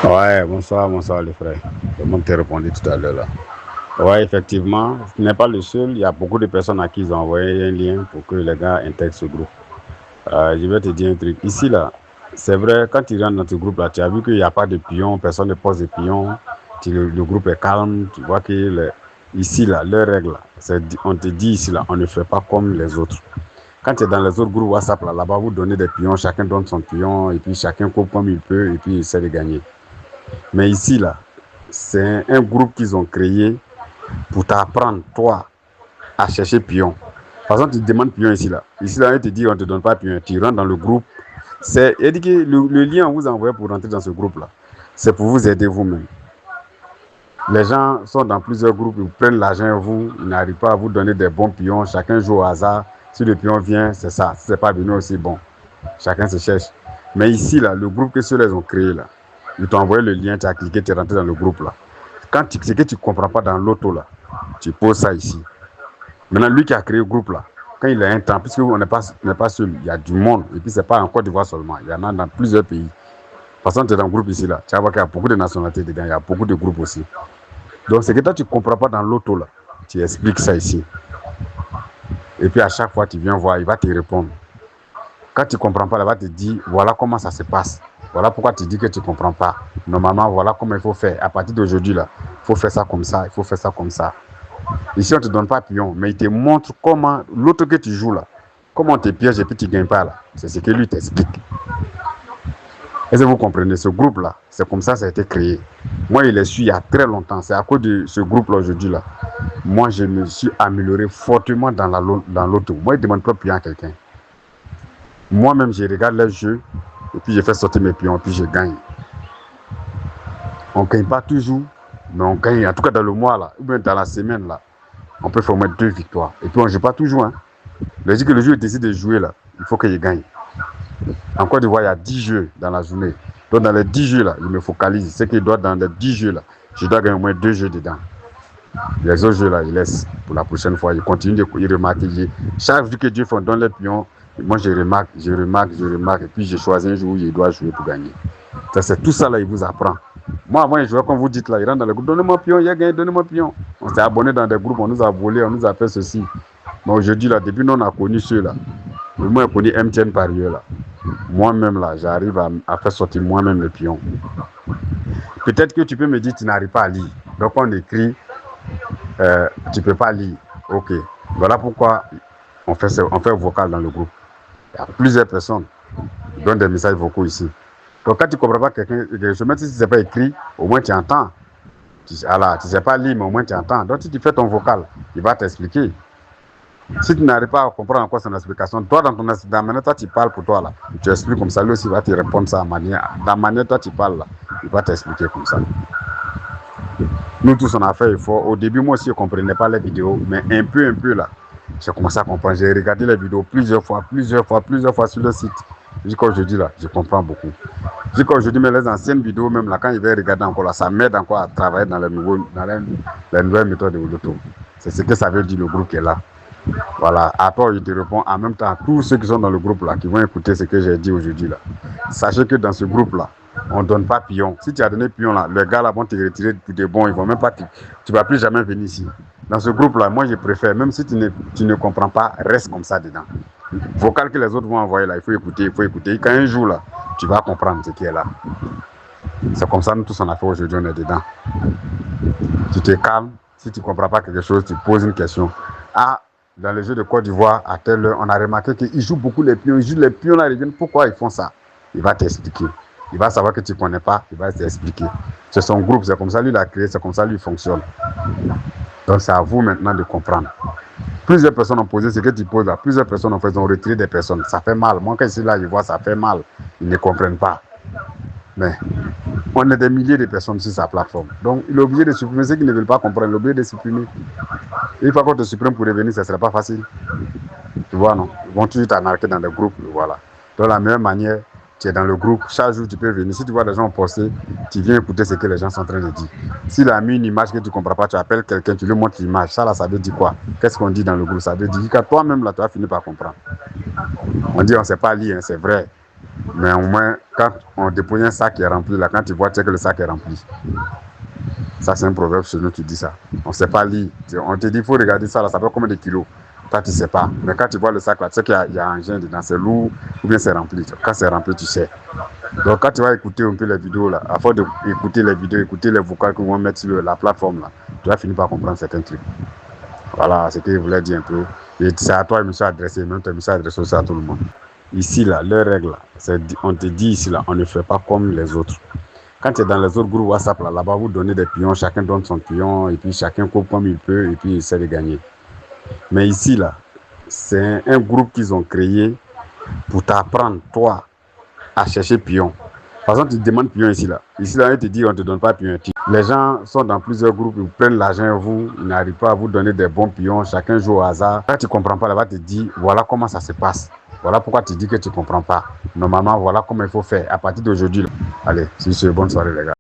Ouais, bonsoir, bonsoir les frères. Comme t'ai répondu tout à l'heure là. Ouais, effectivement, ce n'est pas le seul. Il y a beaucoup de personnes à qui ils ont envoyé un lien pour que les gars intègrent ce groupe. Je vais te dire un truc. Ici là, c'est vrai, quand tu rentres dans ce groupe là, tu as vu qu'il n'y a pas de pions, personne ne pose de pions. Le groupe est calme. Tu vois que ici là, leur règle, là, on te dit ici là, on ne fait pas comme les autres. Quand tu es dans les autres groupes WhatsApp là-bas, vous donnez des pions, chacun donne son pion et puis chacun coupe comme il peut et puis il essaie de gagner. Mais ici, là, c'est un groupe qu'ils ont créé pour t'apprendre, toi, à chercher pion. Par exemple, tu demandes pion ici, là. Ici, là, il te dit, on ne te donne pas pion. Tu rentres dans le groupe. Il dit que le lien qu'on vous envoie pour rentrer dans ce groupe-là, c'est pour vous aider vous-même. Les gens sont dans plusieurs groupes, ils prennent l'argent, vous, ils n'arrivent pas à vous donner des bons pions. Chacun joue au hasard. Si le pion vient, c'est ça. Si ce n'est pas venu aussi, bon. Chacun se cherche. Mais ici, là, le groupe que ceux-là ont créé, là, ils t'ont envoyé le lien, tu as cliqué, tu es rentré dans le groupe, là. Ce que tu ne comprends pas dans l'auto, là, tu poses ça ici. Maintenant, lui qui a créé le groupe, là, quand il a un temps, puisque on n'est pas seul, il y a du monde, et puis ce n'est pas en Côte d'Ivoire seulement, il y en a dans plusieurs pays. Par exemple, tu es dans le groupe ici, là, tu vas voir qu'il y a beaucoup de nationalités dedans, il y a beaucoup de groupes aussi. Donc, c'est que toi, tu ne comprends pas dans l'auto, là, tu expliques ça ici. Et puis, à chaque fois, tu viens voir, il va te répondre. Quand tu ne comprends pas, il va te dire, voilà comment ça se passe. Voilà pourquoi tu dis que tu ne comprends pas. Normalement, voilà comment il faut faire. À partir d'aujourd'hui, là, il faut faire ça comme ça, il faut faire ça comme ça. Ici, on ne te donne pas pion, mais il te montre comment, l'autre que tu joues là, comment on te piège et puis tu ne gagnes pas là. C'est ce que lui t'explique. Est-ce que vous comprenez? Ce groupe-là, c'est comme ça a été créé. Moi, il est su il y a très longtemps. C'est à cause de ce groupe-là aujourd'hui là. Moi, je me suis amélioré fortement dans l'auto. Moi, il ne demande pas pion à quelqu'un. Moi-même, je regarde les jeux et puis je fais sortir mes pions et puis je gagne. On ne gagne pas toujours, mais on gagne. En tout cas, dans le mois là, ou bien dans la semaine là, on peut faire au moins 2 victoires. Et puis on ne joue pas toujours. Hein. Je que le jeu décide de jouer là, il faut qu'il gagne. En Côte d'Ivoire, il y a 10 jeux dans la journée. Donc dans les 10 jeux là, il me focalise. C'est qu'il doit dans les 10 jeux là, je dois gagner au moins 2 jeux dedans. Les autres jeux là, il laisse pour la prochaine fois. Il continue de remarquer. Chaque jour que Dieu fait, on donne les pions. Moi, je remarque. Et puis, je choisis un jour où il doit jouer pour gagner. Ça, c'est tout ça, là, il vous apprend. Moi, avant, je jouais comme vous dites, là, il rentre dans le groupe. Donnez-moi pion, il a gagné, donnez-moi pion. On s'est abonné dans des groupes, on nous a volé, on nous a fait ceci. Mais aujourd'hui, là, depuis nous, on a connu ceux-là. Moi, j'ai connu MTN par eux, là. Moi-même, là, j'arrive à faire sortir moi-même le pion. Peut-être que tu peux me dire, tu n'arrives pas à lire. Donc, on écrit, tu ne peux pas lire. OK. Voilà pourquoi on fait vocal dans le groupe. Il y a plusieurs personnes qui donnent des messages vocaux ici. Donc, quand tu ne comprends pas quelque chose, même si ce n'est pas écrit, au moins tu entends. Tu ne sais pas lire, mais au moins tu entends. Donc, si tu fais ton vocal, il va t'expliquer. Si tu n'arrives pas à comprendre encore son explication, toi, dans la manière, toi, tu parles pour toi, là. Tu expliques comme ça, lui aussi, il va te répondre ça à manière. Dans la manière, toi, tu parles, là. Il va t'expliquer comme ça. Nous tous, on a fait effort. Au début, moi aussi, je ne comprenais pas les vidéos, mais un peu, là, j'ai commencé à comprendre. J'ai regardé les vidéos plusieurs fois sur le site. Jusqu'à aujourd'hui, là, je comprends beaucoup. Jusqu'à aujourd'hui, mais les anciennes vidéos, même là, quand je vais regarder encore là, ça m'aide encore à travailler dans les nouvelles méthodes de l'auto. C'est ce que ça veut dire le groupe qui est là. Voilà, après, je te réponds en même temps à tous ceux qui sont dans le groupe là, qui vont écouter ce que j'ai dit aujourd'hui là. Sachez que dans ce groupe là, on ne donne pas pion. Si tu as donné pion là, les gars là vont te retirer pour des bons, ils vont même pas tu ne vas plus jamais venir ici. Dans ce groupe là, moi je préfère, même si tu ne comprends pas, reste comme ça dedans. Vocal que les autres vont envoyer là, il faut écouter. Quand un jour là, tu vas comprendre ce qui est là. C'est comme ça, nous tous on a fait aujourd'hui, on est dedans. Tu te calmes, si tu ne comprends pas quelque chose, tu poses une question. Ah, dans le jeu de Côte d'Ivoire, à telle heure, on a remarqué qu'ils jouent beaucoup les pions. Ils jouent les pions là, ils reviennent. Pourquoi ils font ça? Il va t'expliquer. Il va savoir que tu ne connais pas, il va t'expliquer. C'est son groupe, c'est comme ça lui l'a créé, c'est comme ça lui fonctionne. Donc c'est à vous maintenant de comprendre. Plusieurs personnes ont posé ce que tu poses là. Plusieurs personnes ont retiré des personnes. Ça fait mal. Moi, quand je suis là, je vois, ça fait mal. Ils ne comprennent pas. Mais on est des milliers de personnes sur sa plateforme. Donc, il est obligé de supprimer ceux qui ne veulent pas comprendre. Il est obligé de supprimer. Et une fois qu'on te supprime pour revenir, ce ne sera pas facile. Tu vois, non? Ils vont toujours t'anarquer dans des groupes. Voilà. De la même manière, tu es dans le groupe. Chaque jour, tu peux venir. Si tu vois des gens poster, tu viens écouter ce que les gens sont en train de dire. S'il a mis une image que tu ne comprends pas, tu appelles quelqu'un, tu lui montres l'image. Ça, là, ça veut dire quoi? Qu'est-ce qu'on dit dans le groupe? Ça veut dire que toi-même, là, tu vas finir par comprendre. On dit, on ne sait pas lire, hein, c'est vrai. Mais au moins, quand on dépose un sac qui est rempli, là, quand tu vois, tu sais que le sac est rempli. Ça, c'est un proverbe chez nous qui dit ça. On ne sait pas lire. On te dit, il faut regarder ça, là, ça fait combien de kilos. Toi, tu ne sais pas. Mais quand tu vois le sac, là, tu sais qu'il y a un engin dedans, c'est lourd ou bien c'est rempli. Quand c'est rempli, tu sais. Donc, quand tu vas écouter un peu les vidéos, là, à force d'écouter les vidéos, écouter les vocales qu'ils vont mettre sur la plateforme, là, tu vas finir par comprendre certains trucs. Voilà ce qu'il voulait dire un peu. Et c'est à toi, je me suis adressé, même je me suis adressé aussi à tout le monde. Ici, là, leur règle, on te dit ici, là, on ne fait pas comme les autres. Quand tu es dans les autres groupes WhatsApp, là-bas, vous donnez des pions, chacun donne son pion, et puis chacun coupe comme il peut, et puis il essaie de gagner. Mais ici, là, c'est un groupe qu'ils ont créé pour t'apprendre, toi, à chercher pion. Par exemple, tu te demandes pion ici, là. Ici, là, ils te disent, on ne te donne pas pion. Les gens sont dans plusieurs groupes, ils prennent l'argent à vous, ils n'arrivent pas à vous donner des bons pions, chacun joue au hasard. Quand tu ne comprends pas, là-bas, tu te dis, voilà comment ça se passe. Voilà pourquoi tu dis que tu ne comprends pas. Normalement, voilà comment il faut faire à partir d'aujourd'hui. Allez, si c'est bonne soirée, les gars.